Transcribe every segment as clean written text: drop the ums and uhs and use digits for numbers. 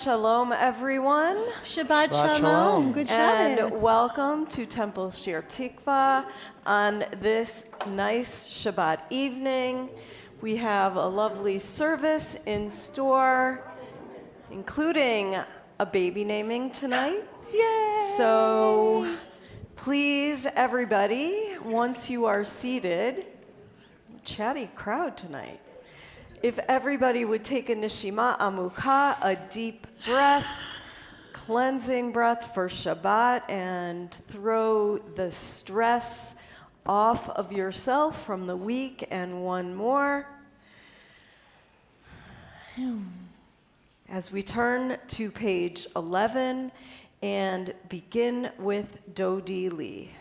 Shabbat Shalom, everyone. Shabbat Shalom. Good Shabbos. And welcome to Temple Shir Tikva on this nice Shabbat evening. We have a lovely service in store, including a baby naming tonight. Yay! So please, everybody, once you are seated, chatty crowd tonight. If everybody would take a neshima amukha, a deep breath, cleansing breath for Shabbat, and throw the stress off of yourself from the week, and one more. As we turn to page 11 and begin with Dodi Lee.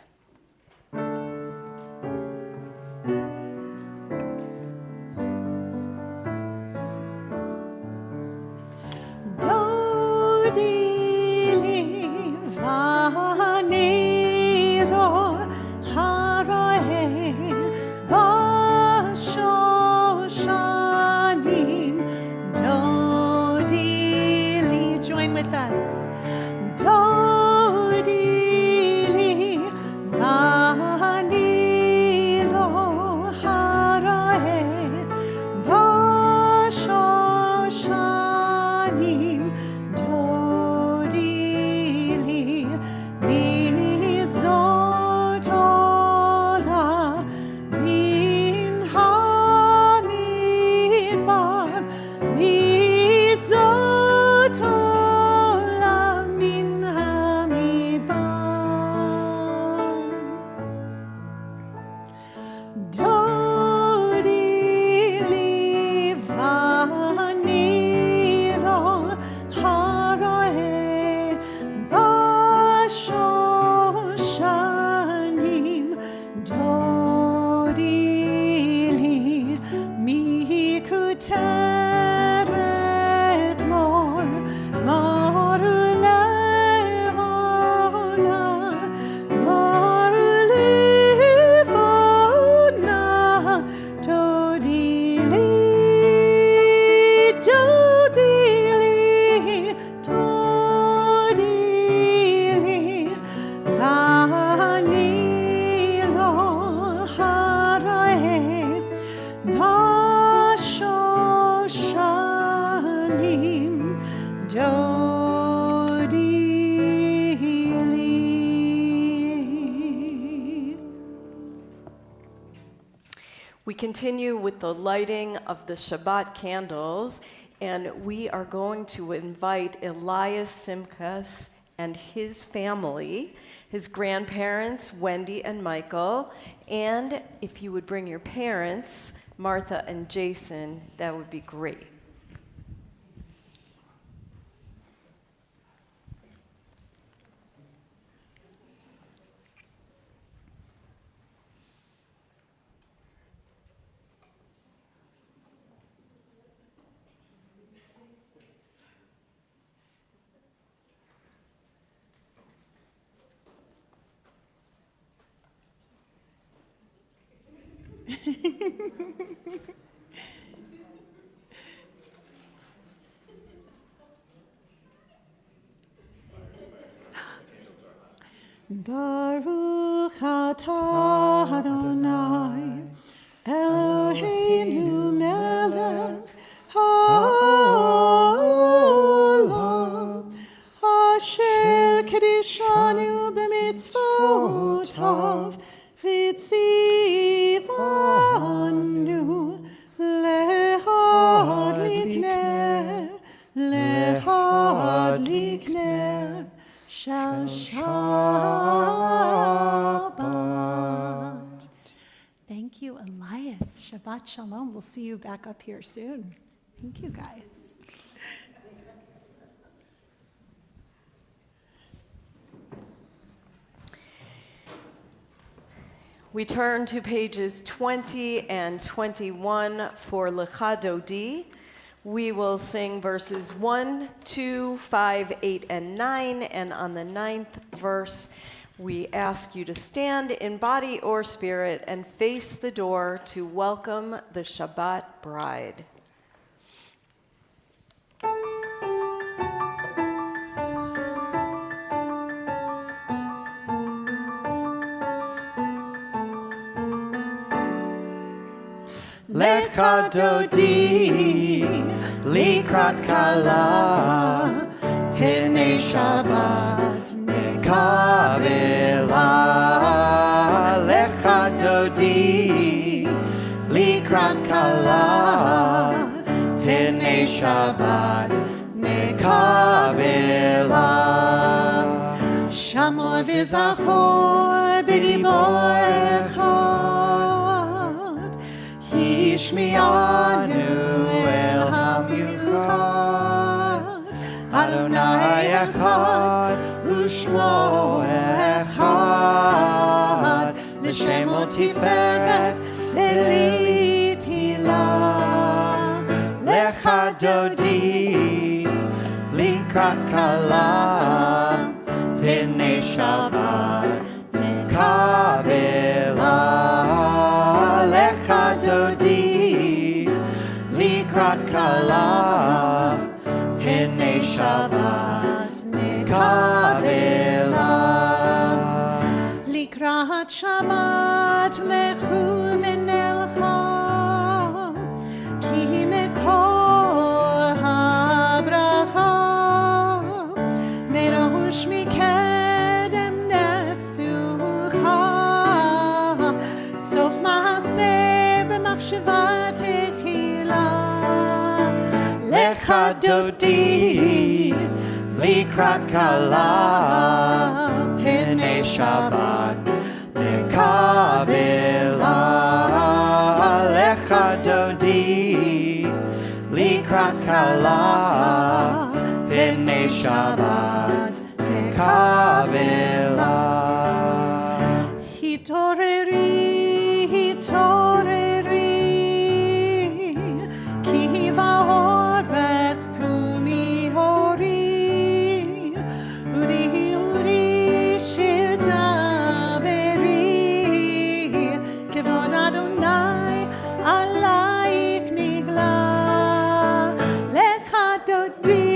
We continue with the lighting of the Shabbat candles, and we are going to invite Elias Simkas and his family, his grandparents, Wendy and Michael, and if you would bring your parents, Martha and Jason, that would be great. Baruch atah Adonai Eloheinu melech haolam asher kedishanu b'mitzvotav v'tzivanu lehadlik ner shal Shabbat. Thank you, Elias. Shabbat Shalom. We'll see you back up here soon. Thank you, guys. We turn to pages 20 and 21 for Lecha Dodi. We will sing verses 1, 2, 5, 8, and 9, and on the 9th verse, we ask you to stand in body or spirit and face the door to welcome the Shabbat bride. Lecha dodi likrat kala Pnei Shabbat nekabela Lecha dodi likrat kala Pnei Shabbat nekabela Shamor v'zachor b'dibor echad Hishmianu el hamichad Adonai echad u'shmo echad L'shemo tiferet v'li tilah Lecha dodi likrat kala Pnei Shabbat nekabela Lecha dodi likrat kala Pnei Shabbat nekabela Likrat Shabbat lechu v'nelcha Ki mekor habracha Merosh mikedem nesucha Sof ma'aseh b'machshava techila Lecha dodi likrat kala Pnei Shabbat nekabela Lecha dodi likrat kala Pnei Shabbat nekabela Hitoreri, hitoreri, ki va'orech kumi hori, uri shir daberi, kevod Adonai alayich nigla, lecha dodi,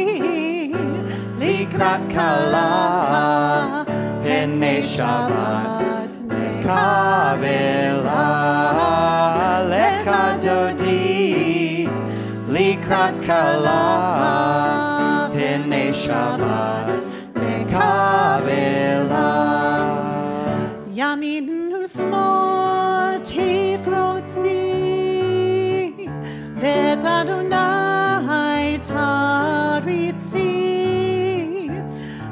likrat kala Pnei Shabbat nekabela Lecha dodi likrat kala Pnei Shabbat nekabela Yamin u'smol tifrotzi Vet Adonai taritzi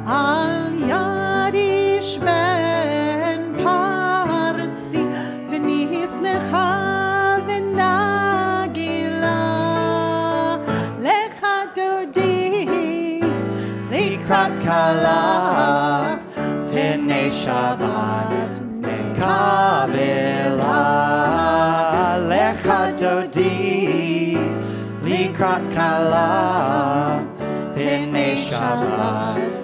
Al yadish ben parzi V'nismecha v'nagila Lecha dodi likrat kala Pnei Shabbat nekabela Lecha dodi likrat kala Pnei Shabbat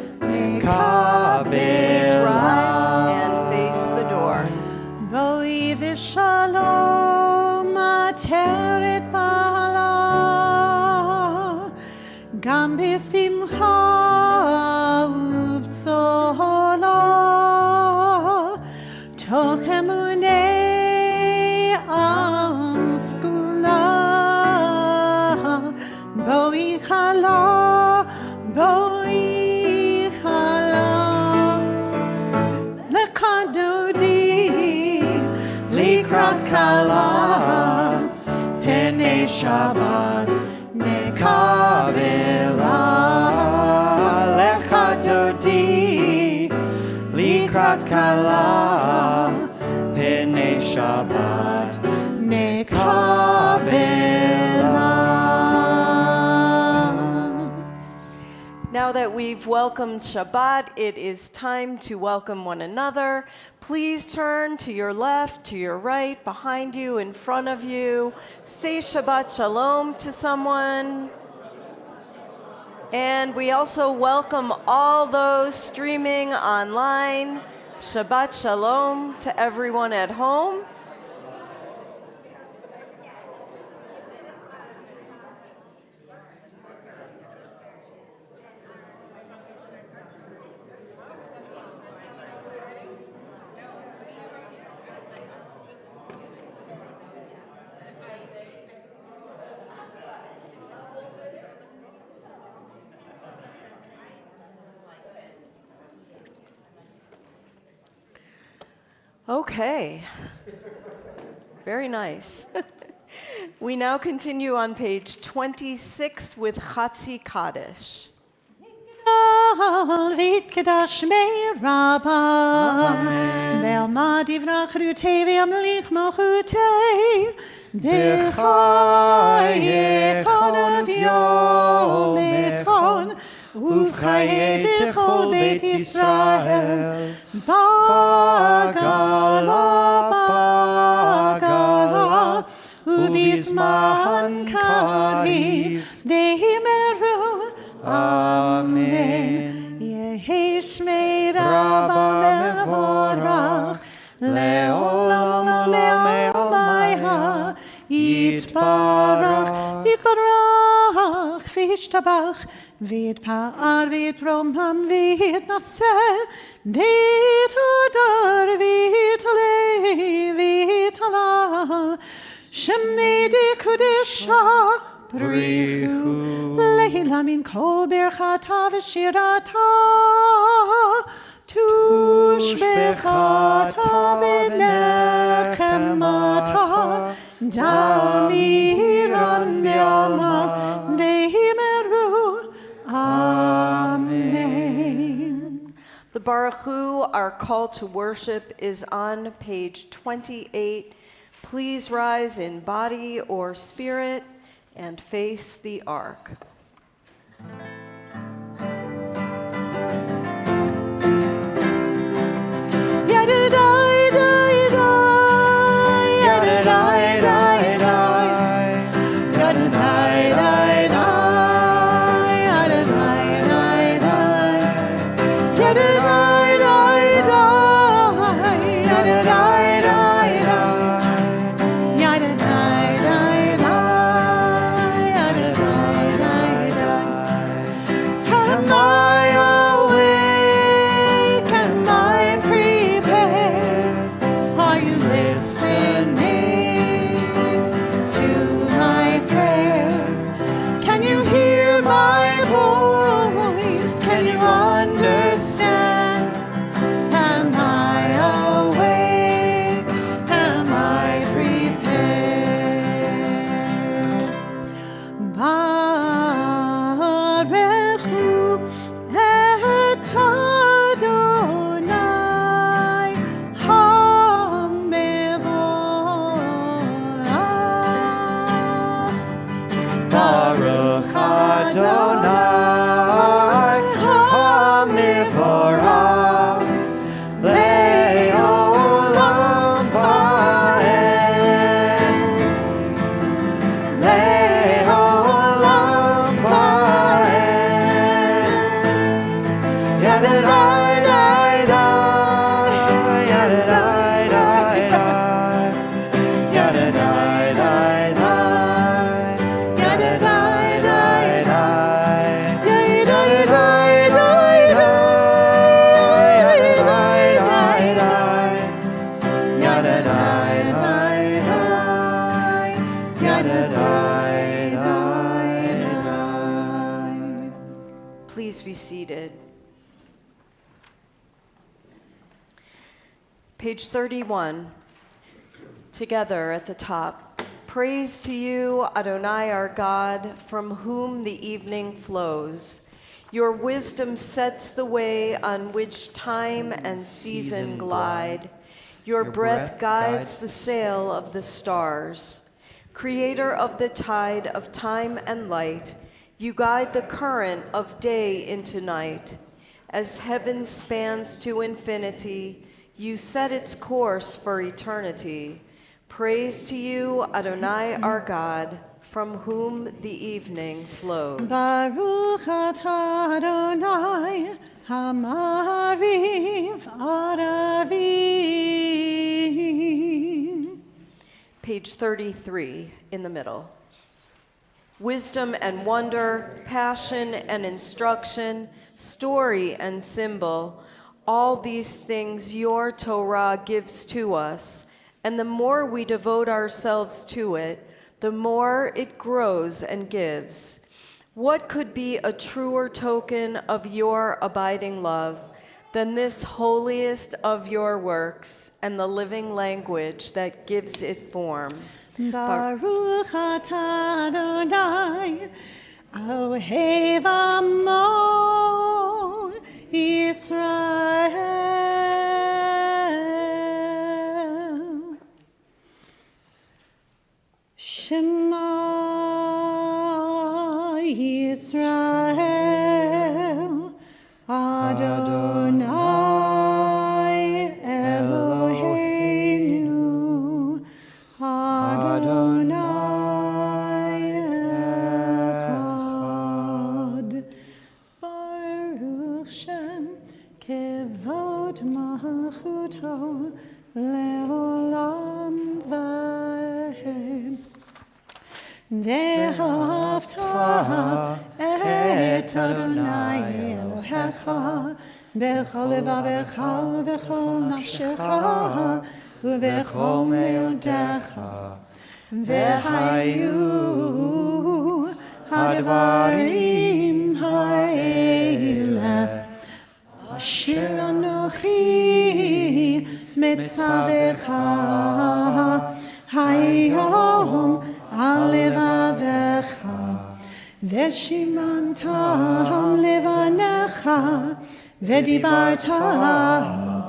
Please rise and nekabela face the door. Boi v'shalom ateret ba'ala Gam b'simcha uv'sola Toch emunei askula Boi chala, boi chala Lecha dodi likrat kala Pnei Shabbat nekabela Lecha dodi likrat kala Pnei Shabbat nekabela Now that we've welcomed Shabbat, it is time to welcome one another. Please turn to your left, to your right, behind you, in front of you. Say Shabbat Shalom to someone. And we also welcome all those streaming online. Shabbat Shalom to everyone at home. Okay. Very nice. We now continue on page 26 with Chatzi Kaddish. Vitkedash me Rabba Belma divrach rute v'amlich mochute B'chayechon v'yomechon Uvchaye techol Beit Yisrael Bagala Uvizman kariv Dehimeru Amen. Yehi Shmei Rabba mevorach leolam le'almaiha yitbarach v'yishtabach v'yitpa'ar v'yitromam v'yitnaseh v'yitodar v'yitalei v'yitalal Shemnei Kodesha Brichu Leila min kol birchata v'shirata Tushbechata v'nechemata Damiran v'alma Vehimeru Amen. The Baruch Hu, our call to worship, is on page 28. Please rise in body or spirit and face the ark. Please be seated. Page 31, together at the top. Praise to you, Adonai our God, from whom the evening flows. Your wisdom sets the way on which time and season glide. Your breath guides the sail of the stars. Creator of the tide of time and light, you guide the current of day into night. As heaven spans to infinity, you set its course for eternity. Praise to you, Adonai our God, from whom the evening flows. Baruch atah Adonai, Hamariv Aravim. Page 33 in the middle. Wisdom and wonder, passion and instruction, story and symbol, all these things your Torah gives to us, and the more we devote ourselves to it, the more it grows and gives. What could be a truer token of your abiding love then this holiest of your works and the living language that gives it form. Baruch atah Adonai, Ohev Amo Yisrael. Shema Yisrael, Adonai Eloheinu, Adonai Echad. Baruch Shem Kevod Malchuto Leolam Vahed. Ve'ahavta et Adonai Elohecha b'chol levavecha v'chol nafshecha u'v'chol me'odecha ve'hayu hadvarim ha'ele asher anochi mitzavecha hayom al levavecha v'shimantam levanecha v'dibarta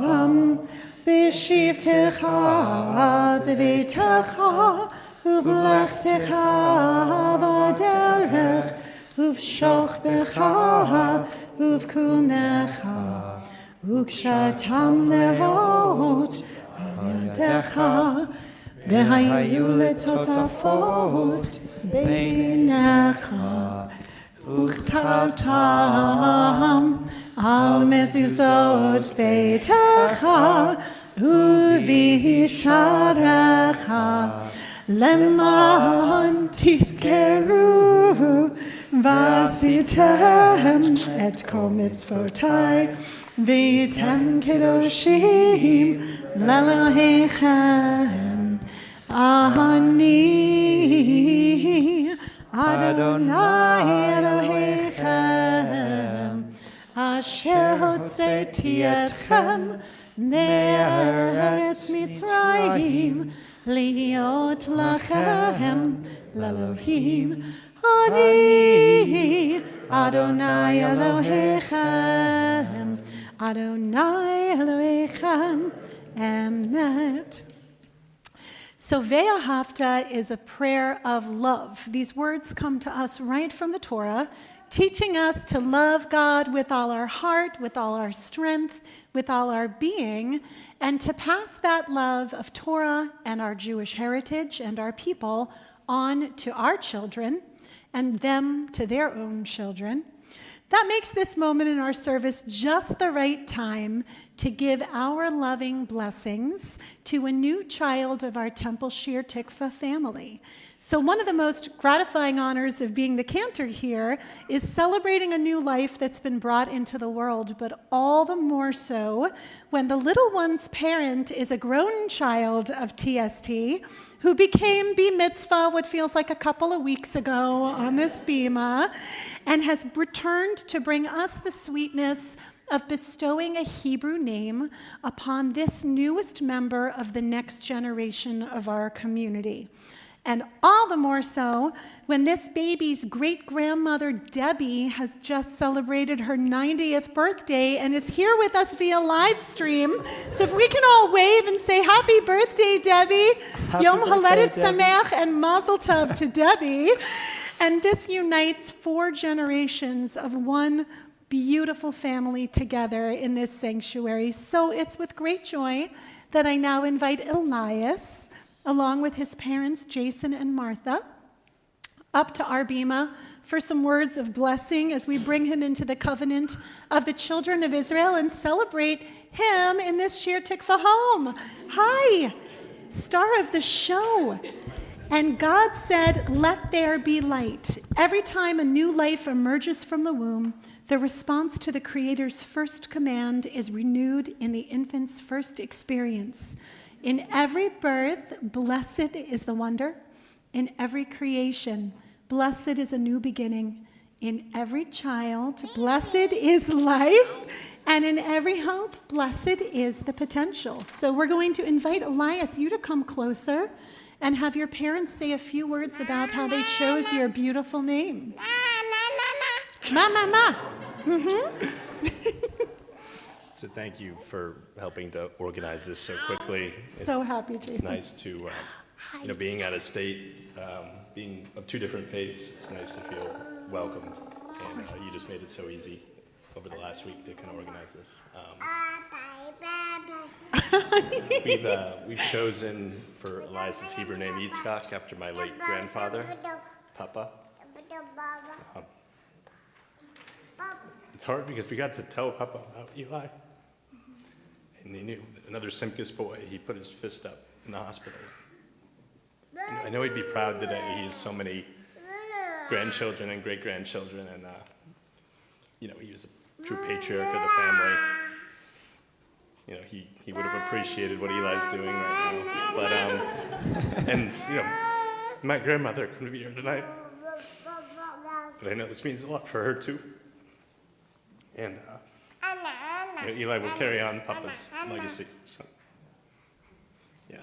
bam b'shivtecha b'veitecha uv'lechtecha v'derech uv'shochbecha uv'kumecha u'kshatam lehot al yadecha v'hayu letotafot beinecha u'chtavtam al mezuzot beitecha u'visharecha leman tizkeru vasitem et kol mitzvotai v'yitem kedoshim lelohechem ani Adonai Elohechem asher hotzeti etchem me'eretz Mitzrayim liot lachem l'Elohim ani Adonai Elohechem Adonai Elohechem emet. So Ve'ahavta is a prayer of love. These words come to us right from the Torah, teaching us to love God with all our heart, with all our strength, with all our being, and to pass that love of Torah and our Jewish heritage and our people on to our children and them to their own children. That makes this moment in our service just the right time to give our loving blessings to a new child of our Temple Shir Tikva family. So one of the most gratifying honors of being the cantor here is celebrating a new life that's been brought into the world, but all the more so when the little one's parent is a grown child of TST who became Bar Mitzvah what feels like a couple of weeks ago on this bima and has returned to bring us the sweetness of bestowing a Hebrew name upon this newest member of the next generation of our community. And all the more so when this baby's great-grandmother, Debbie, has just celebrated her 90th birthday and is here with us via live stream. So if we can all wave and say, happy birthday, Debbie. Yom Haledet Sameach and Mazel Tov to Debbie. And this unites 4 generations of one beautiful family together in this sanctuary. So it's with great joy that I now invite Elias, along with his parents, Jason and Martha, up to our bima for some words of blessing as we bring him into the covenant of the children of Israel and celebrate him in this Shir Tikva home. Hi, star of the show. And God said, let there be light. Every time a new life emerges from the womb, the response to the Creator's first command is renewed in the infant's first experience. In every birth, blessed is the wonder. In every creation, blessed is a new beginning. In every child, blessed is life. And in every hope, blessed is the potential. So we're going to invite Elias, you to come closer and have your parents say a few words about how they chose your beautiful name. Ma. So thank you for helping to organize this so quickly. So happy, Jason. It's nice to, being out of state, being of two different faiths, it's nice to feel welcomed. And you just made it so easy over the last week to kind of organize this. We've chosen for Elias's Hebrew name Yitzchak after my late grandfather, Papa. It's hard because we got to tell Papa about Eli. And he knew another Simkus boy, he put his fist up in the hospital. I know he'd be proud today. He has so many grandchildren and great-grandchildren, and he was a true patriarch of the family. He would have appreciated what Eli's doing right now. But my grandmother couldn't be here tonight, but I know this means a lot for her too. And Eli will carry on Papa's legacy. So, yeah.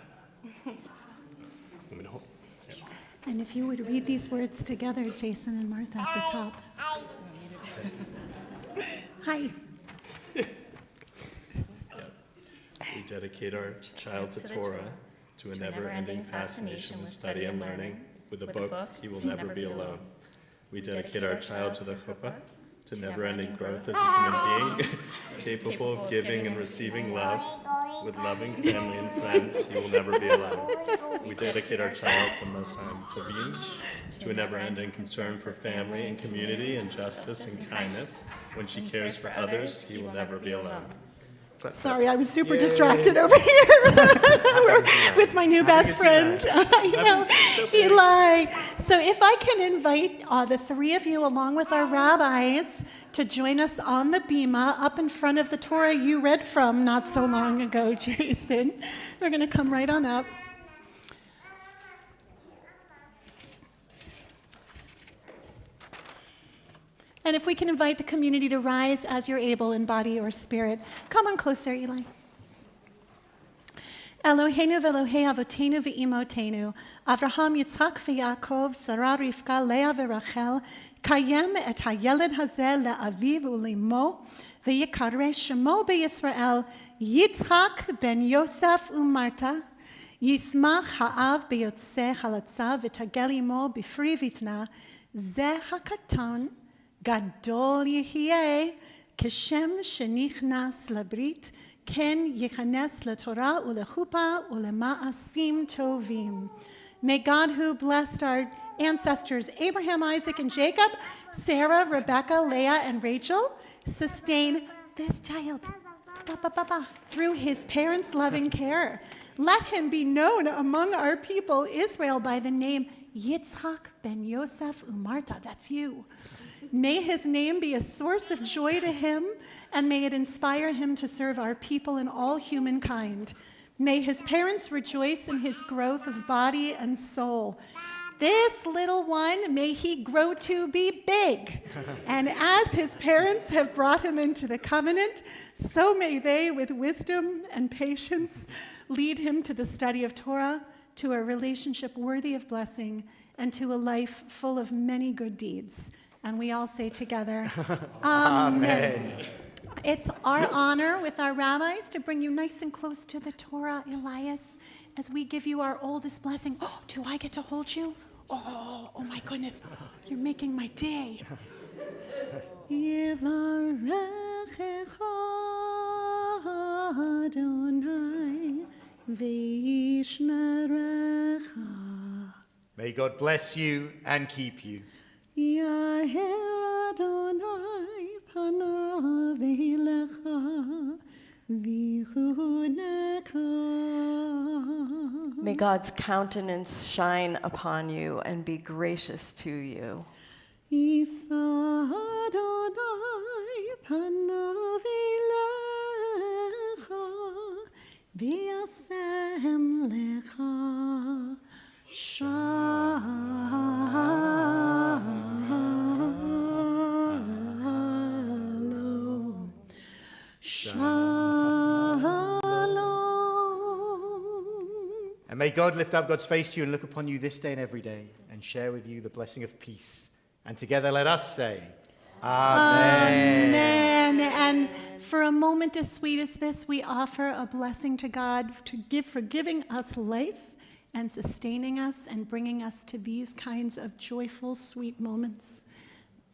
And if you would read these words together, Jason and Martha at the top. Hi. We dedicate our child to Torah, to a never-ending fascination with study and learning. With a book, he will never be alone. We dedicate our child to the chuppah, to never-ending growth as a human being, capable of giving and receiving love. With loving family and friends, he will never be alone. We dedicate our child to Masam Tovim, to a never-ending concern for family and community and justice and kindness. When she cares for others, he will never be alone. Sorry, I was super distracted over here with my new best friend, Eli. So if I can invite the three of you, along with our rabbis, to join us on the bima up in front of the Torah you read from not so long ago, Jason. We're going to come right on up. And if we can invite the community to rise as you're able in body or spirit. Come on closer, Eli. Eloheinu v'Elohei avotenu v'imotenu, Avraham, Yitzchak v'Yaakov, Sarah, Rivka, Leah v'Rachel, kayem et hayeled hazeh le'aviv u'limo, v'yikareh shemo b'Yisrael, Yitzchak ben Yosef u'Marta, Yismach ha'av b'yotzeh halatza v'tagel imo b'fri vitna, zeh hakaton, Gadol Yehiyeh, Keshem Shenichnas Labrit, Ken Yechanes LaTorah Ulechupa Ulema'asim Tovim. May God, who blessed our ancestors Abraham, Isaac, and Jacob, Sarah, Rebecca, Leah, and Rachel, sustain this child through his parents' loving care. Let him be known among our people Israel by the name Yitzchak ben Yosef Umarta. That's you. May his name be a source of joy to him, and may it inspire him to serve our people and all humankind. May his parents rejoice in his growth of body and soul. This little one, may he grow to be big. And as his parents have brought him into the covenant, so may they, with wisdom and patience, lead him to the study of Torah, to a relationship worthy of blessing, and to a life full of many good deeds. And we all say together, Amen. It's our honor with our rabbis to bring you nice and close to the Torah, Elias, as we give you our oldest blessing. Oh, do I get to hold you? Oh my goodness, you're making my day. Yivarechecha Adonai v'yishmerecha. May God bless you and keep you. Yaher Adonai panav elecha v'chuneka. May God's countenance shine upon you and be gracious to you. Yisa Adonai panav elecha v'yasem lecha shalom. Shalom. And may God lift up God's face to you and look upon you this day and every day and share with you the blessing of peace. And together let us say, Amen. Amen. And for a moment as sweet as this, we offer a blessing to God for giving us life and sustaining us and bringing us to these kinds of joyful, sweet moments.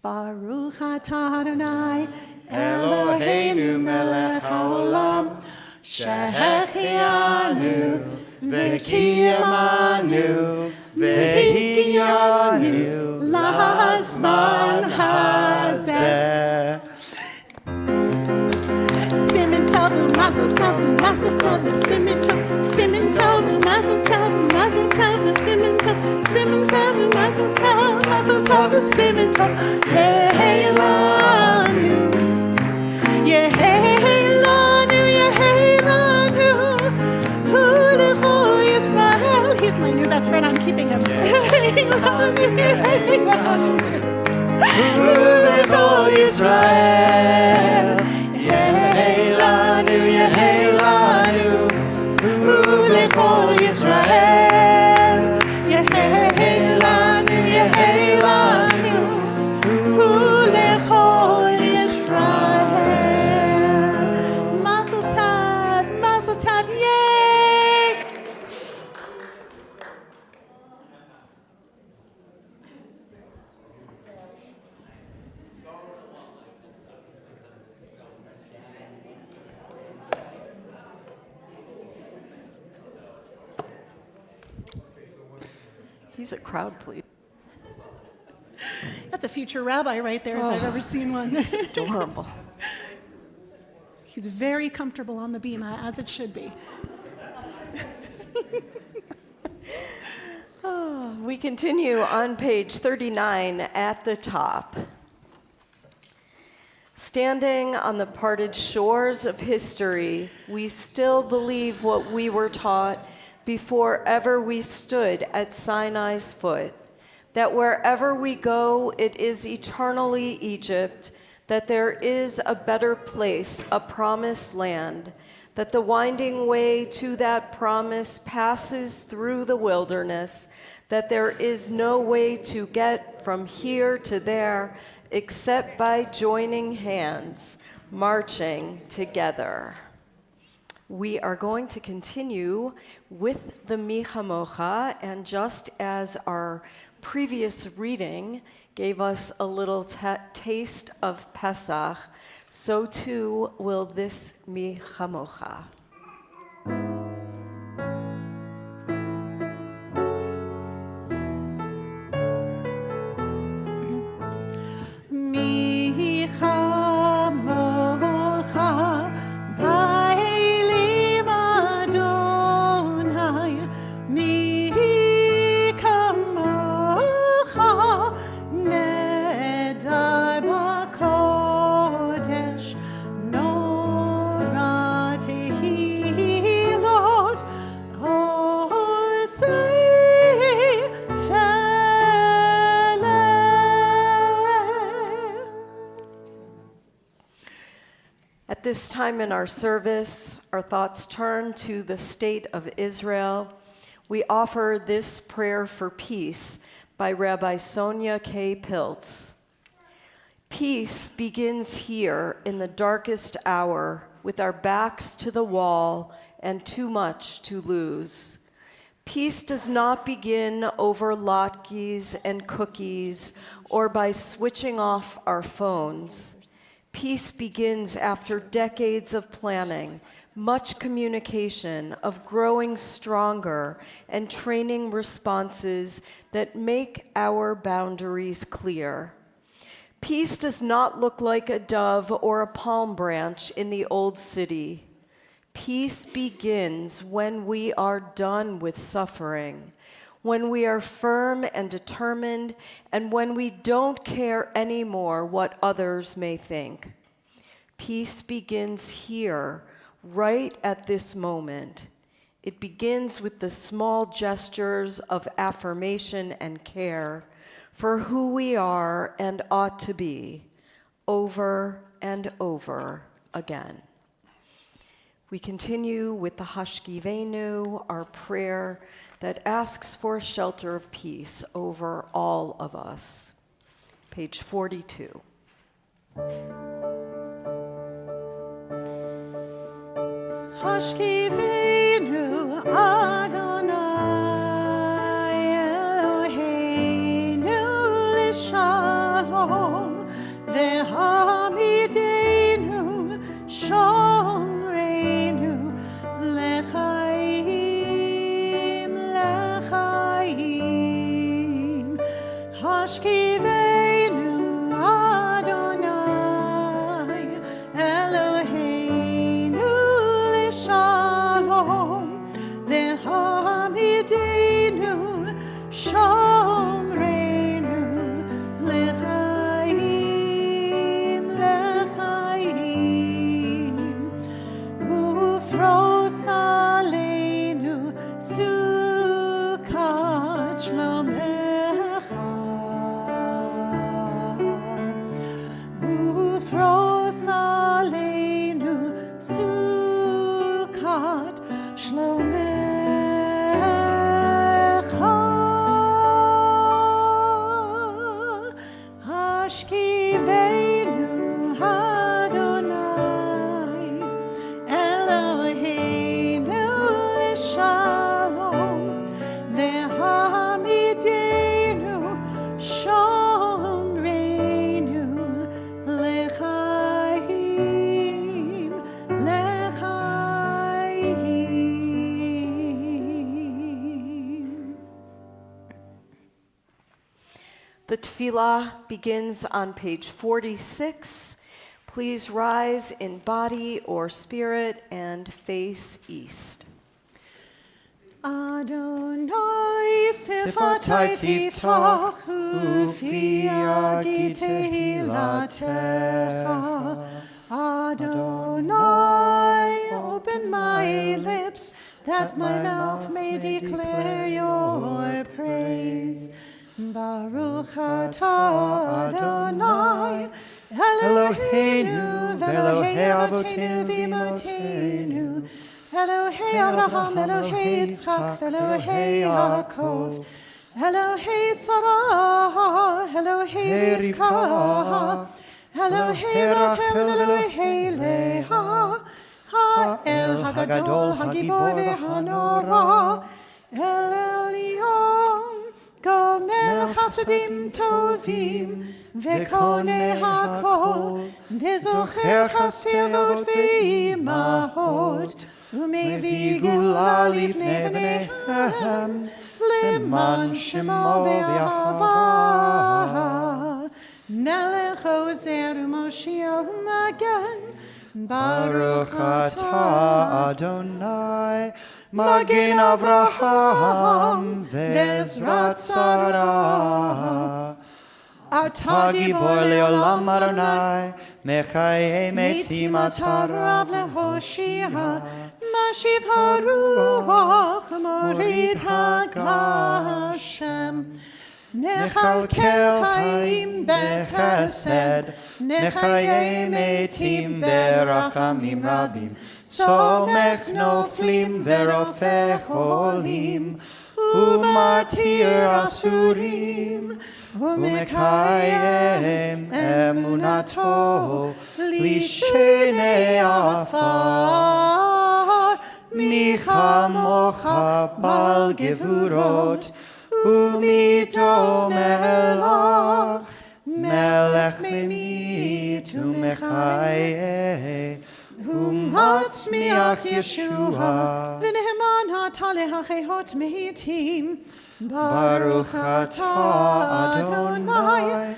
Baruch atah Adonai Eloheinu melech haolam shehechianu v'kiyamanu v'higiyanu lazman hazeh. Simin tovu, mazel tovu, mazel tovu, simin tovu, mazel tovu, mazel tovu, simin tovu, mazel tovu, simin tovu, yeheilanu, yeheilanu, yeheilanu, hulecho Yisrael. He's my new best friend, I'm keeping him. Yeheilanu, yeheilanu, hulecho Yisrael. Yeheilanu, yeheilanu, ulecho Yisrael. Yeheilanu, yeheilanu, ulecho Yisrael. Mazel tov, yay! He's a crowd pleaser. That's a future rabbi right there, if I've ever seen one. Adorable. He's very comfortable on the bima, as it should be. We continue on page 39 at the top. Standing on the parted shores of history, we still believe what we were taught before ever we stood at Sinai's foot, that wherever we go, it is eternally Egypt, that there is a better place, a promised land, that the winding way to that promise passes through the wilderness, that there is no way to get from here to there except by joining hands, marching together. We are going to continue with the Mi Chamocha, and just as our previous reading gave us a little taste of Pesach, so too will this Mi Chamocha. Mi chamocha ba'elim Adonai, mi kamocha nedar b'kodesh, nora tehilot osei feleh. At this time in our service, our thoughts turn to the state of Israel. We offer this prayer for peace by Rabbi Sonia K. Piltz. Peace begins here in the darkest hour with our backs to the wall and too much to lose. Peace does not begin over latkes and cookies or by switching off our phones. Peace begins after decades of planning, much communication, of growing stronger and training responses that make our boundaries clear. Peace does not look like a dove or a palm branch in the old city. Peace begins when we are done with suffering, when we are firm and determined, and when we don't care anymore what others may think. Peace begins here, right at this moment. It begins with the small gestures of affirmation and care for who we are and ought to be, over and over again. We continue with the Hashkivenu, our prayer that asks for a shelter of peace over all of us. Page 42. Hashkivenu Adonai Eloheinu l'shalom v'hamidenu shomreinu l'chaim l'chaim. Hashkivenu Adonai Eloheinu l'shalom v'hamidenu shomreinu l'chaim l'chaim. Ufros aleinu sukat shlomecha. Ufros aleinu sukat shlomecha. Hashkivenu Adonai Eloheinu l'shalom v'hamidenu shomreinu l'chaim l'chaim. The tefillah begins on page 46. Please rise in body or spirit and face east. Adonai sifatai tiftach ufi agi tehilatecha. Adonai, open my lips that my mouth may declare your praise. Baruch atah Adonai Eloheinu v'Elohei Avotenu v'Imotenu Elohei Abraham, Elohei Yitzchak, Elohei Yaakov, Elohei Sarah, Elohei Rivka, Elohei Rachel, Elohei Leah, Ha'el Hagadol, Hagibor v'Hanora, El Elyon, Gomel Chasadim Tovim, V'Konei Hakol, V'Zocher Chastivot v'Imahot, U'mevii Gula Lifnei V'neihem, L'man Shemo Be'ahava, Melech Ozer U'Moshiach Magen, Baruch atah Adonai, Magen Avraham ve'ezrat Sarah. Atah gibor le'olam Adonai, mechayei metim atah rav lehoshia, mashiv haruach morid hagashem. Mechalkel chaim bechesed, mechayei metim berachamim rabim. Somech noflim verofech olim, umatir asurim, umekayem emunato lishenei afar. Michamocha bal gevurot, umito melach, melech memit umechayeh. Umatzmiach Yeshua, v'neheman ha'tale ha'chehot mehitim. Baruch atah Adonai,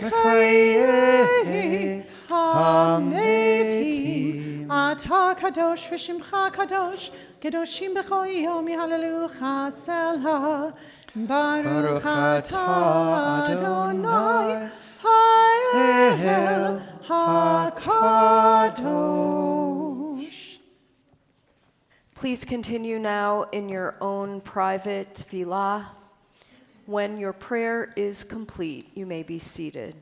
mechayeh ha'metim. Atah kadosh v'shimcha kadosh, kedoshim b'chol yom yehallelu Selah. Baruch atah Adonai, ha'el HaKadosh. Please continue now in your own private tefillah. When your prayer is complete, you may be seated.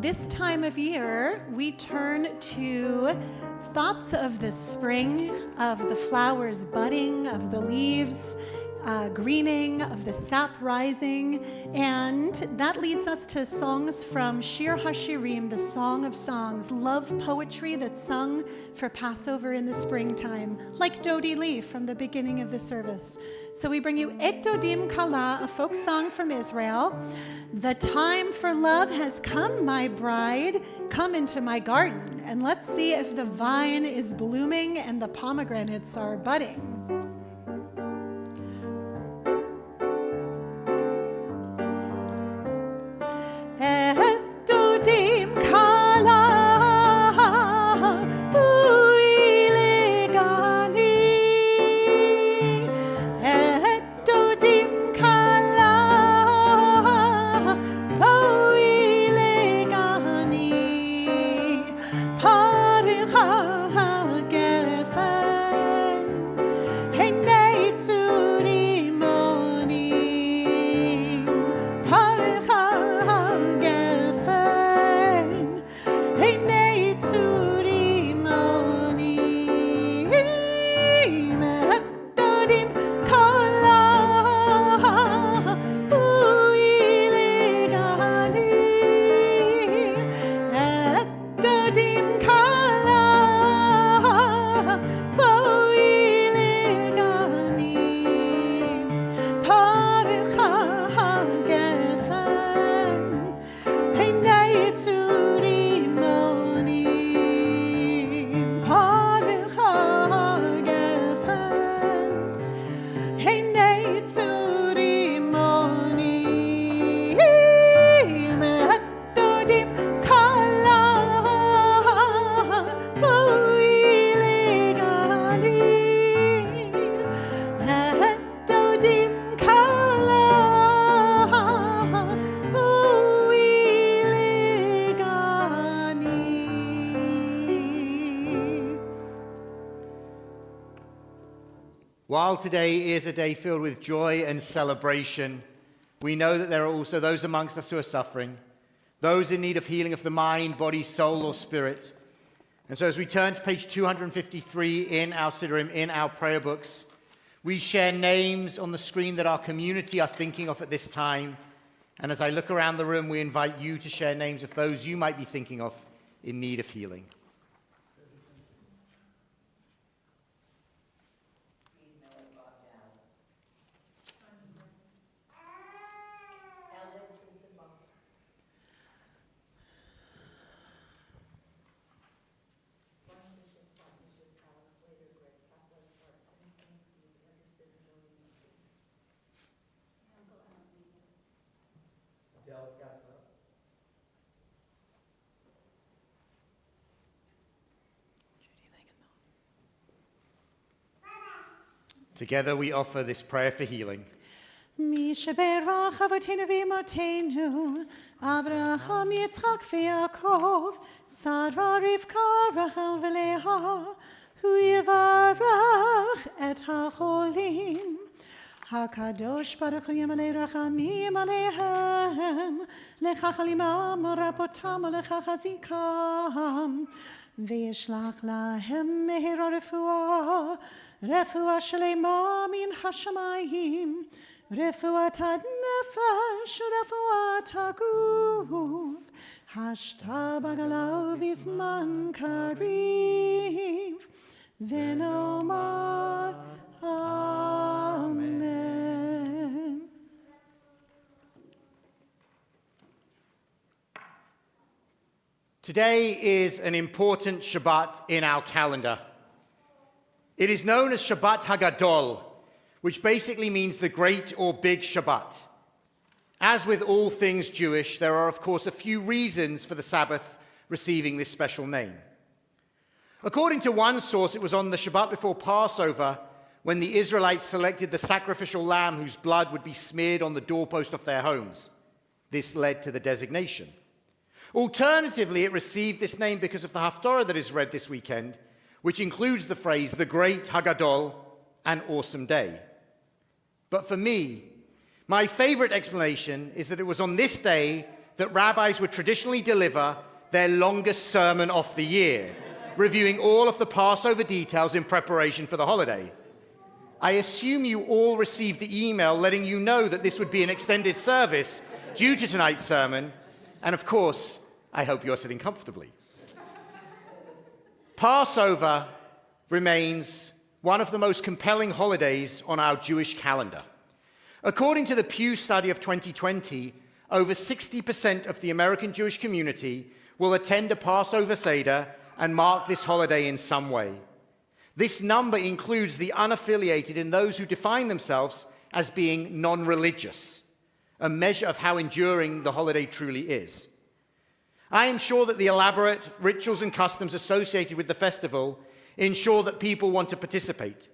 this time of year, we turn to thoughts of the spring, of the flowers budding, of the leaves greening, of the sap rising, and that leads us to songs from Shir HaShirim, the Song of Songs, love poetry that's sung for Passover in the springtime, like Dodi Lee from the beginning of the service. So we bring you Et Dodim Kala, a folk song from Israel. The time for love has come, my bride. Come into my garden, and let's see if the vine is blooming and the pomegranates are budding. While today is a day filled with joy and celebration, we know that there are also those amongst us who are suffering, those in need of healing of the mind, body, soul, or spirit. And so as we turn to page 253 in our Siddurim, in our prayer books, we share names on the screen that our community are thinking of at this time. And as I look around the room, we invite you to share names of those you might be thinking of in need of healing. Together we offer this prayer for healing. Mi sheberach avotenu v'imotenu, Avraham, Yitzchak, v'Yaakov, Sarah, Rivka, Rachel, v'Leah, hu yivarach et ha'cholim. HaKadosh Baruch Hu Yimalei Rachamim Aleihem, Lecha Chalimam Urapotam Lecha Chazikam, V'yishlach lahem mehira refuah shlema min hashamayim, refuat hadnefesh u'refuat haguf, hashta b'galau v'zman kariv, v'nomar Amen. Today is an important Shabbat in our calendar. It is known as Shabbat Hagadol, which basically means the great or big Shabbat. As with all things Jewish, there are, of course, a few reasons for the Sabbath receiving this special name. According to one source, it was on the Shabbat before Passover when the Israelites selected the sacrificial lamb whose blood would be smeared on the doorpost of their homes. This led to the designation. Alternatively, it received this name because of the Haftarah that is read this weekend, which includes the phrase, the great Hagadol, an awesome day. But for me, my favorite explanation is that it was on this day that rabbis would traditionally deliver their longest sermon of the year, reviewing all of the Passover details in preparation for the holiday. I assume you all received the email letting you know that this would be an extended service due to tonight's sermon, and of course, I hope you're sitting comfortably. Passover remains one of the most compelling holidays on our Jewish calendar. According to the Pew study of 2020, over 60% of the American Jewish community will attend a Passover Seder and mark this holiday in some way. This number includes the unaffiliated and those who define themselves as being non-religious, a measure of how enduring the holiday truly is. I am sure that the elaborate rituals and customs associated with the festival ensure that people want to participate.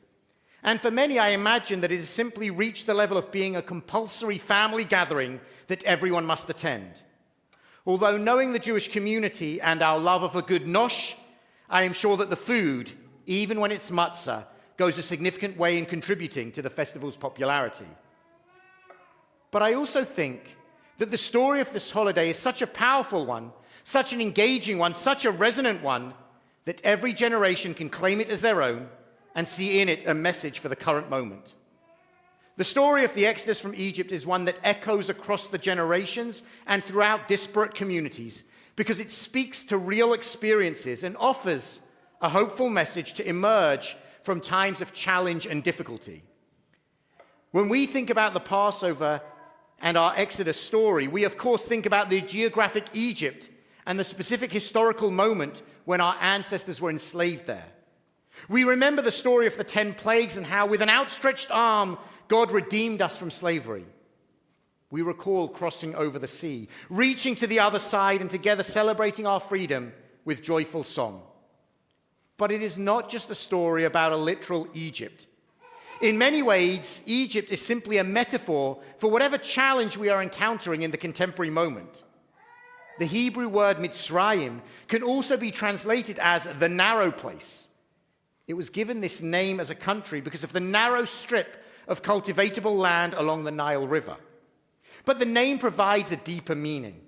And for many, I imagine that it has simply reached the level of being a compulsory family gathering that everyone must attend. Although knowing the Jewish community and our love of a good nosh, I am sure that the food, even when it's matzah, goes a significant way in contributing to the festival's popularity. But I also think that the story of this holiday is such a powerful one, such an engaging one, such a resonant one, that every generation can claim it as their own and see in it a message for the current moment. The story of the Exodus from Egypt is one that echoes across the generations and throughout disparate communities because it speaks to real experiences and offers a hopeful message to emerge from times of challenge and difficulty. When we think about the Passover and our Exodus story, we of course think about the geographic Egypt and the specific historical moment when our ancestors were enslaved there. We remember the story of the 10 plagues and how with an outstretched arm, God redeemed us from slavery. We recall crossing over the sea, reaching to the other side and together celebrating our freedom with joyful song. But it is not just a story about a literal Egypt. In many ways, Egypt is simply a metaphor for whatever challenge we are encountering in the contemporary moment. The Hebrew word Mitzrayim can also be translated as the narrow place. It was given this name as a country because of the narrow strip of cultivatable land along the Nile River. But the name provides a deeper meaning.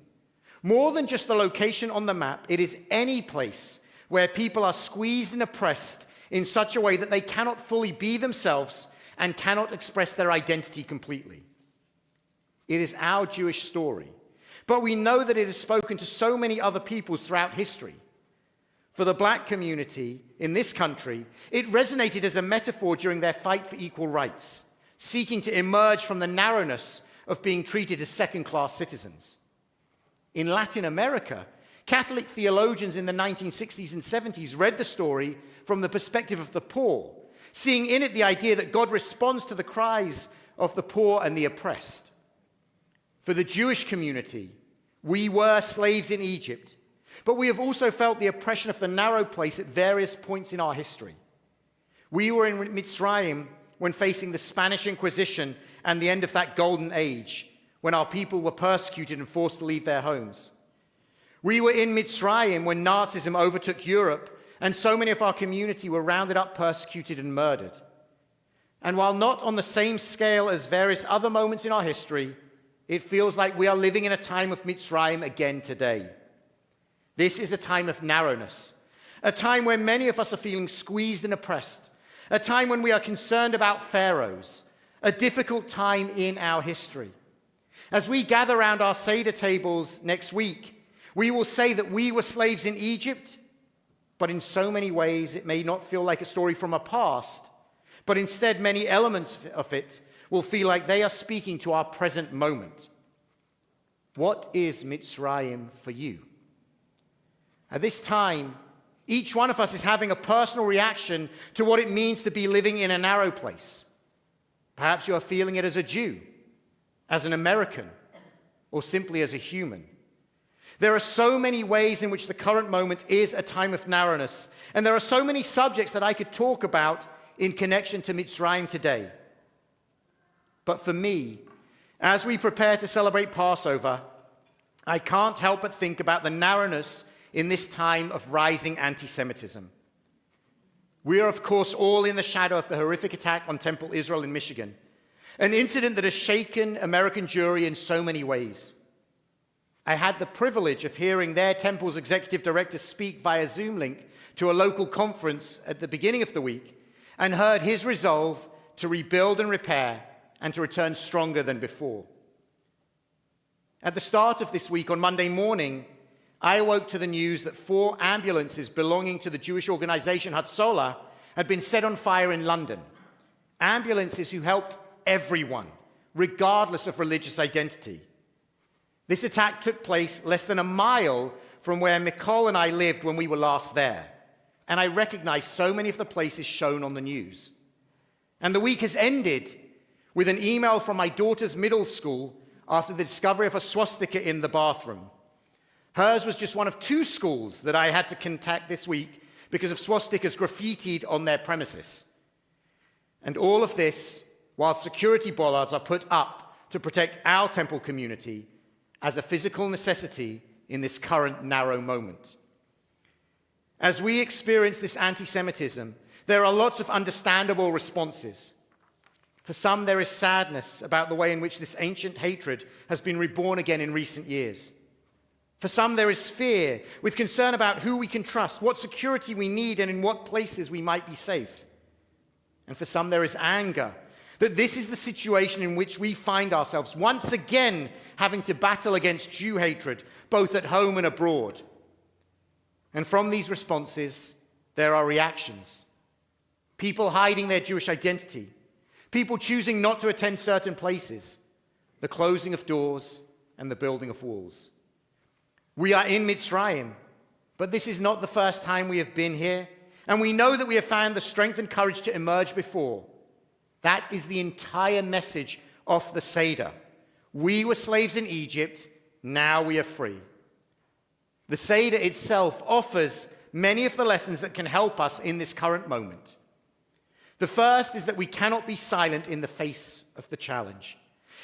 More than just the location on the map, it is any place where people are squeezed and oppressed in such a way that they cannot fully be themselves and cannot express their identity completely. It is our Jewish story, but we know that it has spoken to so many other peoples throughout history. For the black community in this country, it resonated as a metaphor during their fight for equal rights, seeking to emerge from the narrowness of being treated as second-class citizens. In Latin America, Catholic theologians in the 1960s and 70s read the story from the perspective of the poor, seeing in it the idea that God responds to the cries of the poor and the oppressed. For the Jewish community, we were slaves in Egypt, but we have also felt the oppression of the narrow place at various points in our history. We were in Mitzrayim when facing the Spanish Inquisition and the end of that golden age, when our people were persecuted and forced to leave their homes. We were in Mitzrayim when Nazism overtook Europe and so many of our community were rounded up, persecuted, and murdered. And while not on the same scale as various other moments in our history, it feels like we are living in a time of Mitzrayim again today. This is a time of narrowness, a time when many of us are feeling squeezed and oppressed, a time when we are concerned about pharaohs, a difficult time in our history. As we gather around our Seder tables next week, we will say that we were slaves in Egypt, but in so many ways it may not feel like a story from a past, but instead many elements of it will feel like they are speaking to our present moment. What is Mitzrayim for you? At this time, each one of us is having a personal reaction to what it means to be living in a narrow place. Perhaps you are feeling it as a Jew, as an American, or simply as a human. There are so many ways in which the current moment is a time of narrowness, and there are so many subjects that I could talk about in connection to Mitzrayim today. But for me, as we prepare to celebrate Passover, I can't help but think about the narrowness in this time of rising anti-Semitism. We are, of course, all in the shadow of the horrific attack on Temple Israel in Michigan, an incident that has shaken American Jewry in so many ways. I had the privilege of hearing their temple's executive director speak via Zoom link to a local conference at the beginning of the week, and heard his resolve to rebuild and repair and to return stronger than before. At the start of this week, on Monday morning, I awoke to the news that 4 ambulances belonging to the Jewish organization Hatzolah had been set on fire in London. Ambulances who helped everyone, regardless of religious identity. This attack took place less than a mile from where Nicole and I lived when we were last there, and I recognized so many of the places shown on the news. And the week has ended with an email from my daughter's middle school after the discovery of a swastika in the bathroom. Hers was just one of 2 schools that I had to contact this week because of swastikas graffitied on their premises. And all of this while security bollards are put up to protect our temple community as a physical necessity in this current narrow moment. As we experience this anti-Semitism, there are lots of understandable responses. For some, there is sadness about the way in which this ancient hatred has been reborn again in recent years. For some, there is fear, with concern about who we can trust, what security we need, and in what places we might be safe. And for some, there is anger, that this is the situation in which we find ourselves, once again having to battle against Jew hatred, both at home and abroad. And from these responses, there are reactions. People hiding their Jewish identity, people choosing not to attend certain places, the closing of doors and the building of walls. We are in Mitzrayim, but this is not the first time we have been here, and we know that we have found the strength and courage to emerge before. That is the entire message of the Seder. We were slaves in Egypt, now we are free. The Seder itself offers many of the lessons that can help us in this current moment. The first is that we cannot be silent in the face of the challenge.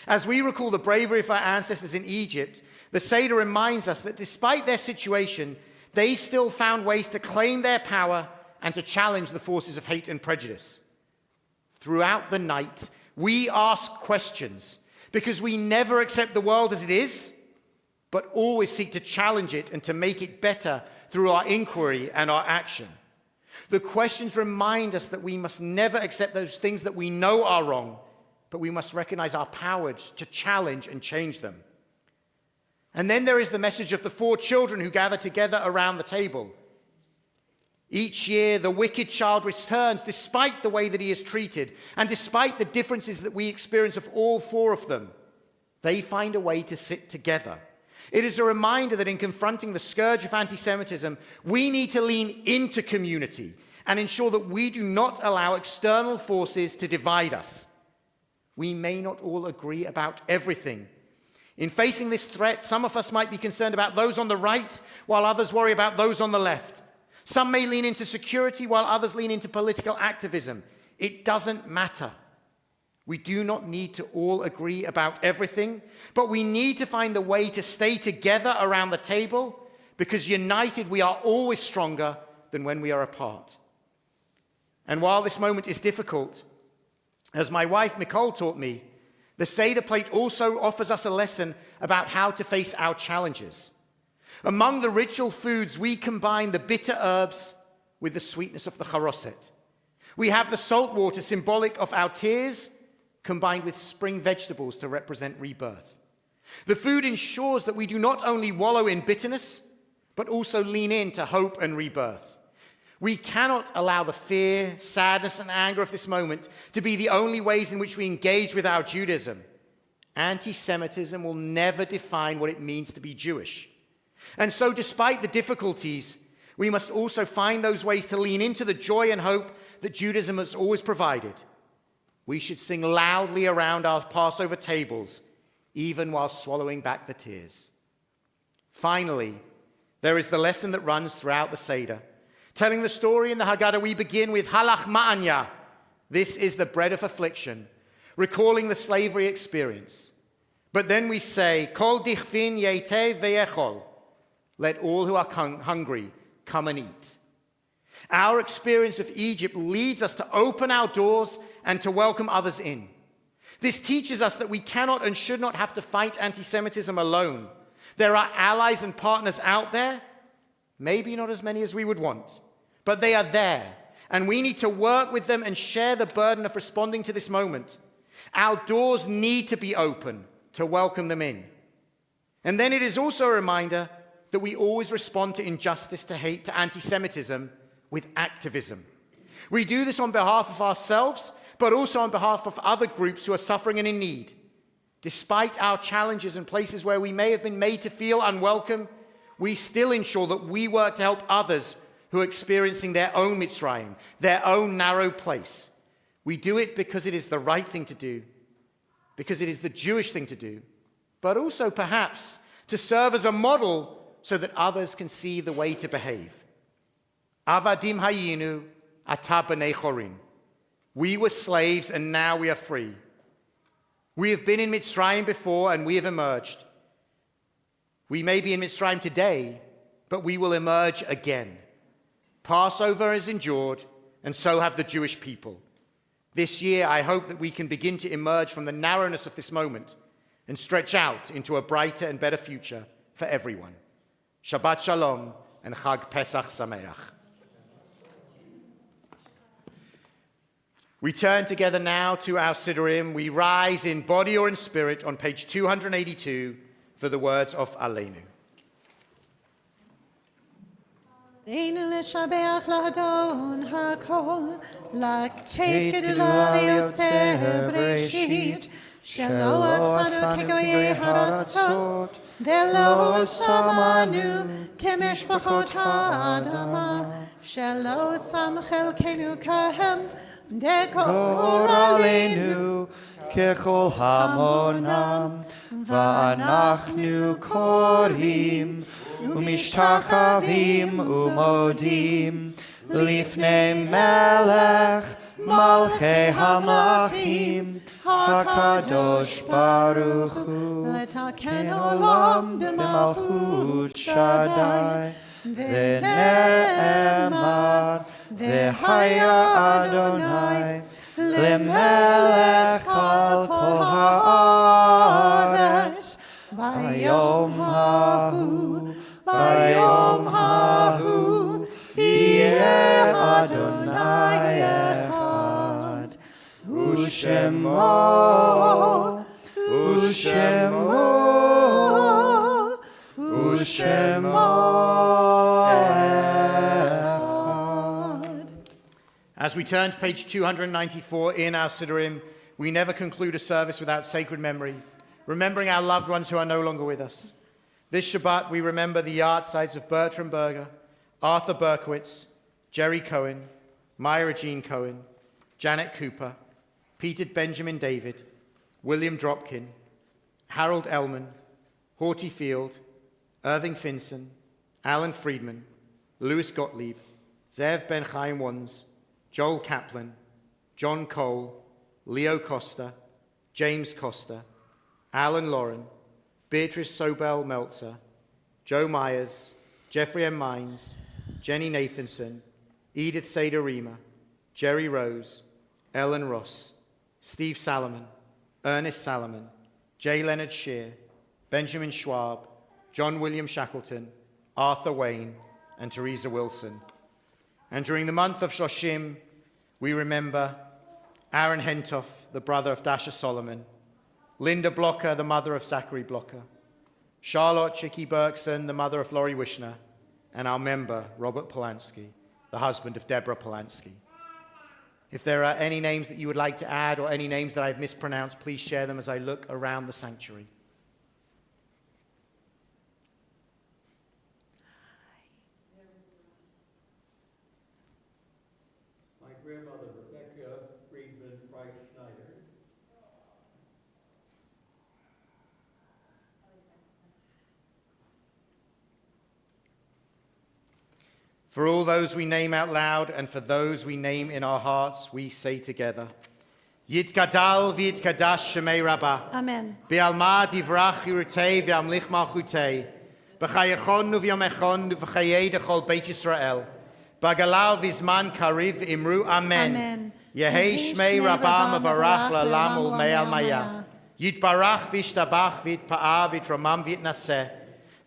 As we recall the bravery of our ancestors in Egypt, the Seder reminds us that despite their situation, they still found ways to claim their power and to challenge the forces of hate and prejudice. Throughout the night, we ask questions because we never accept the world as it is, but always seek to challenge it and to make it better through our inquiry and our action. The questions remind us that we must never accept those things that we know are wrong, but we must recognize our power to challenge and change them. And then there is the message of the 4 children who gather together around the table. Each year, the wicked child returns despite the way that he is treated, and despite the differences that we experience of all 4 of them. They find a way to sit together. It is a reminder that in confronting the scourge of anti-Semitism, we need to lean into community and ensure that we do not allow external forces to divide us. We may not all agree about everything. In facing this threat, some of us might be concerned about those on the right, while others worry about those on the left. Some may lean into security, while others lean into political activism. It doesn't matter. We do not need to all agree about everything, but we need to find a way to stay together around the table, because united we are always stronger than when we are apart. And while this moment is difficult, as my wife Nicole taught me, the Seder plate also offers us a lesson about how to face our challenges. Among the ritual foods, we combine the bitter herbs with the sweetness of the charoset. We have the salt water, symbolic of our tears, combined with spring vegetables to represent rebirth. The food ensures that we do not only wallow in bitterness, but also lean into hope and rebirth. We cannot allow the fear, sadness, and anger of this moment to be the only ways in which we engage with our Judaism. Anti-Semitism will never define what it means to be Jewish. And so, despite the difficulties, we must also find those ways to lean into the joy and hope that Judaism has always provided. We should sing loudly around our Passover tables, even while swallowing back the tears. Finally, there is the lesson that runs throughout the Seder. Telling the story in the Haggadah, we begin with halach ma'anya. This is the bread of affliction, recalling the slavery experience. But then we say, kol dichvin yeteh ve'echol. Let all who are hungry come and eat. Our experience of Egypt leads us to open our doors and to welcome others in. This teaches us that we cannot and should not have to fight anti-Semitism alone, There are allies and partners out there, maybe not as many as we would want, but they are there, and we need to work with them and share the burden of responding to this moment. Our doors need to be open to welcome them in. And then it is also a reminder that we always respond to injustice, to hate, to anti-Semitism with activism. We do this on behalf of ourselves, but also on behalf of other groups who are suffering and in need. Despite our challenges and places where we may have been made to feel unwelcome, we still ensure that we work to help others who are experiencing their own Mitzrayim, their own narrow place. We do it because it is the right thing to do, because it is the Jewish thing to do, but also perhaps to serve as a model so that others can see the way to behave. Avadim hayinu, ata b'nei chorin. We were slaves and now we are free. We have been in Mitzrayim before and we have emerged. We may be in Mitzrayim today, but we will emerge again. Passover has endured, and so have the Jewish people. This year, I hope that we can begin to emerge from the narrowness of this moment and stretch out into a brighter and better future for everyone. Shabbat Shalom and Chag Pesach Sameach. We turn together now to our Siddurim. We rise in body or in spirit on page 282 for the words of Aleinu. Einu l'shabeach l'adon hakol, l'ktet gedula liotzer breshit, shelo asanu kegoyei haratzot, velo samanu kemishpachot ha'adama, shelo sam chelkenu kahem, dekor aleinu, ככל המונם, ואנחנו קוראים ומשתחווים ומודים לפני מלך מלכי המלכים, הקדוש ברוך הוא, לתקן עולם במלכות שדי, ונאמר, והיה אדוני למלך על כל הארץ, ביום ההוא יהיה אדוני אחד, ושמו As we turn to page 294 in our Siddurim, we never conclude a service without sacred memory, remembering our loved ones who are no longer with us. This Shabbat, we remember the yahrzeits of Bertram Berger, Arthur Berkowitz, Jerry Cohen, Myra Jean Cohen, Janet Cooper, Peter Benjamin David, William Dropkin, Harold Ellman, Horty Field, Irving Finson, Alan Friedman, Louis Gottlieb, Zev Ben Chaim Wons, Joel Kaplan, John Cole, Leo Costa, James Costa, Alan Lauren, Beatrice Sobel Meltzer, Joe Myers, Jeffrey M. Mines, Jenny Nathanson, Edith Seda-Rima, Jerry Rose, Ellen Ross, Steve Salomon, Ernest Salomon, J. Leonard Shear, Benjamin Schwab, John William Shackleton, Arthur Wayne, and Teresa Wilson. And during the month of Shoshim, we remember Aaron Hentoff, the brother of Dasha Solomon, Linda Blocker, the mother of Zachary Blocker, Charlotte Chicky Bergson, the mother of Laurie Wishner, and our member, Robert Polanski, the husband of Deborah Polanski. If there are any names that you would like to add or any names that I've mispronounced, please share them as I look around the sanctuary. My grandmother, Rebecca Friedman Price Schneider. For all those we name out loud and for those we name in our hearts, we say together, Yitgadal v'yitkadash shemei Rabbah. Amen. Be'alma divrach yirutei ve'amlich malchutei. B'chayechonu v'yomechonu v'chayei dechol Beit Yisrael. B'galal v'zman kariv imru amen. Amen. Yehei shmei Rabbah mevarach la'lam ulmei almaya. Yitbarach v'ishtabach v'yitpa'a v'yitramam v'yitnaseh.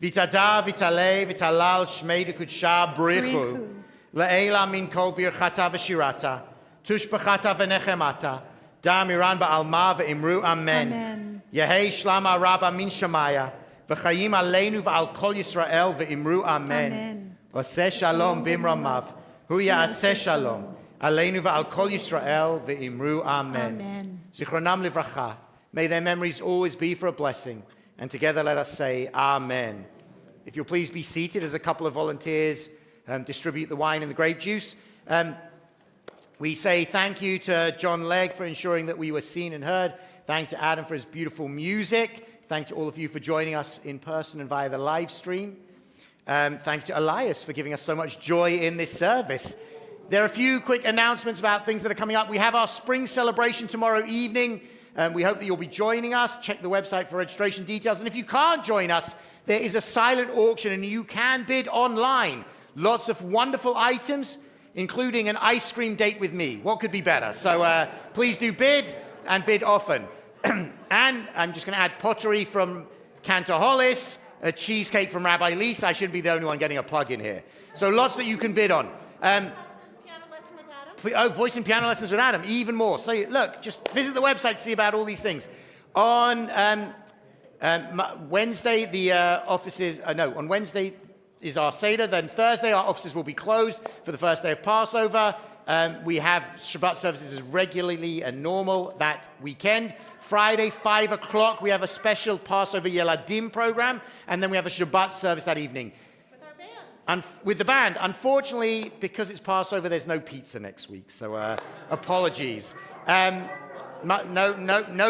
Vitada, vitale, vitalal, shmei dekudsha, brichu. Le'ela min kol birchata v'shirata. Tushbachata v'nechemata. Da miran ba'alma v'imru amen. Amen. Yehei shlama rabba min shamaya. V'chayim aleinu v'al kol Yisrael v'imru amen. Amen. Oseh shalom bimramav. Hu ya'aseh shalom. Aleinu v'al kol Yisrael v'imru amen. Amen. Zichronam livracha. May their memories always be for a blessing. And together let us say amen. If you'll please be seated as a couple of volunteers distribute the wine and the grape juice. We say thank you to John Legg for ensuring that we were seen and heard. Thank to Adam for his beautiful music. Thank to all of you for joining us in person and via the live stream. Thank to Elias for giving us so much joy in this service. There are a few quick announcements about things that are coming up. We have our spring celebration tomorrow evening. We hope that you'll be joining us. Check the website for registration details. And if you can't join us, there is a silent auction and you can bid online. Lots of wonderful items, including an ice cream date with me. What could be better? So please do bid and bid often. And I'm just going to add pottery from Cantaholis, a cheesecake from Rabbi Lisa. I shouldn't be the only one getting a plug in here. So lots that you can bid on. Piano lesson with Adam? Oh, voice and piano lessons with Adam, even more. So look, just visit the website to see about all these things. On Wednesday, the offices, on Wednesday is our Seder. Then Thursday, our offices will be closed for the first day of Passover. We have Shabbat services as regularly and normal that weekend. Friday, 5 o'clock, we have a special Passover Yeladim program. And then we have a Shabbat service that evening. With our band. With the band. Unfortunately, because it's Passover, there's no pizza next week. So apologies. No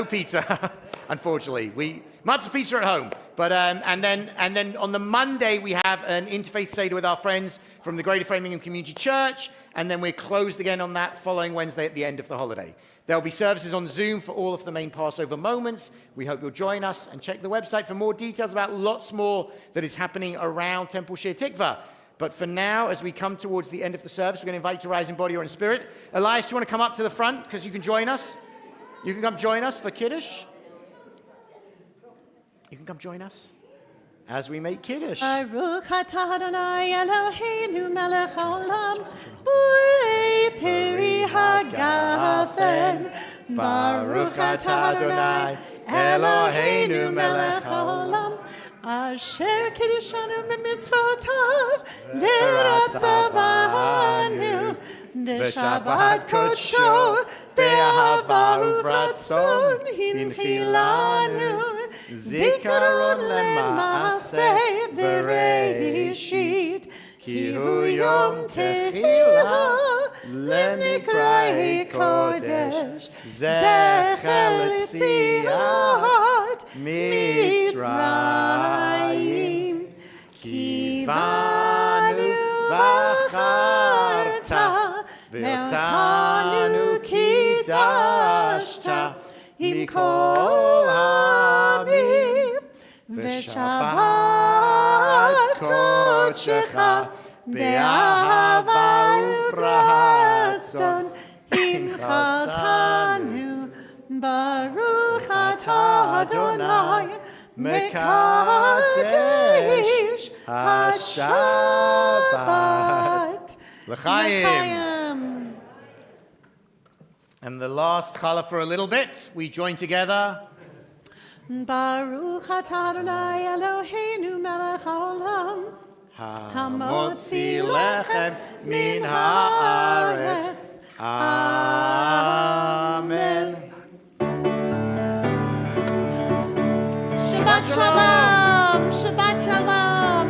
pizza, unfortunately. Matzah pizza at home. But and then on the Monday we have an interfaith Seder with our friends from the Greater Framingham Community Church, and then we're closed again on that following Wednesday at the end of the holiday. There'll be services on Zoom for all of the main Passover moments. We hope you'll join us and check the website for more details about lots more that is happening around Temple Shir Tikva. But for now, as we come towards the end of the service, we're going to invite you to rise in body or in spirit. Elias, do you want to come up to the front because you can join us? You can come join us for Kiddush. You can come join us as we make Kiddush. Baruch atah Adonai Eloheinu melech haolam, borei peri hagafen. Baruch atah Adonai Eloheinu melech haolam, asher kiddushanu b'mitzvotav v'ratzavanu b'shabbat kodsho be'ahava uvratzon hinchilanu. Zikaron lema'aseh v'reishit, ki hu yom techila l'nikrei kodesh, zecher l'tziat Mitzrayim. Ki vanu v'acharta ve'otanu kidashta im kol ha'amim v'shabbat kodshecha be'ahava uvratzon hinchaltanu. Baruch atah Adonai mekadesh ha-Shabbat. L'chaim. And the last challah for a little bit, we join together. Baruch atah Adonai Eloheinu melech haolam, hamotzi lechem min haaretz. Amen. Shabbat shalom, Shabbat shalom.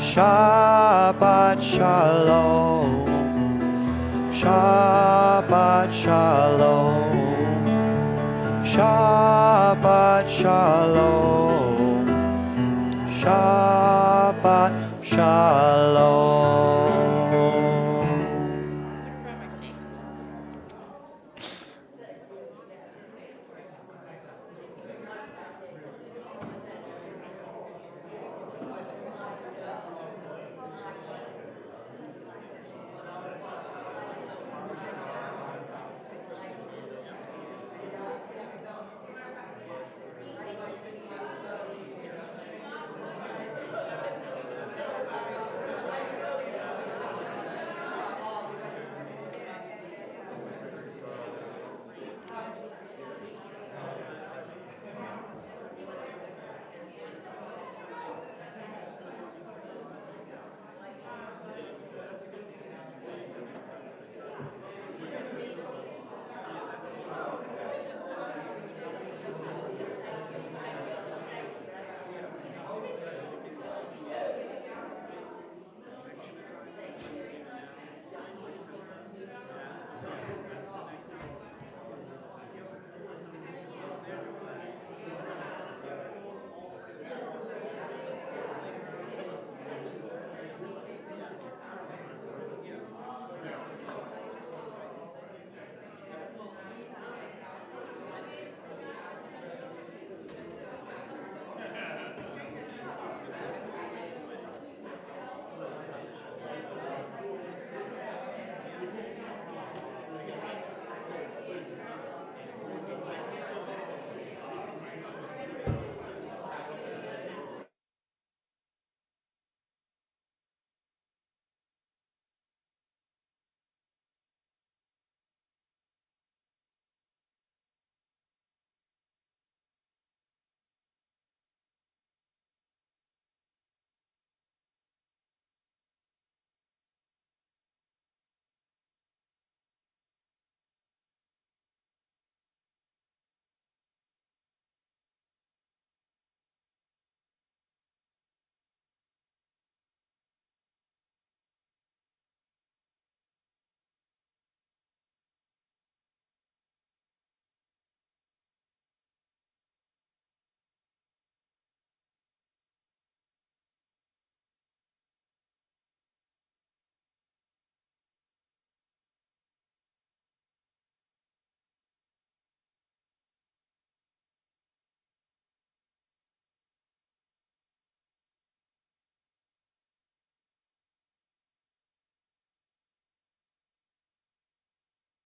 Shabbat shalom, Shabbat shalom, Shabbat shalom, Shabbat Shalom.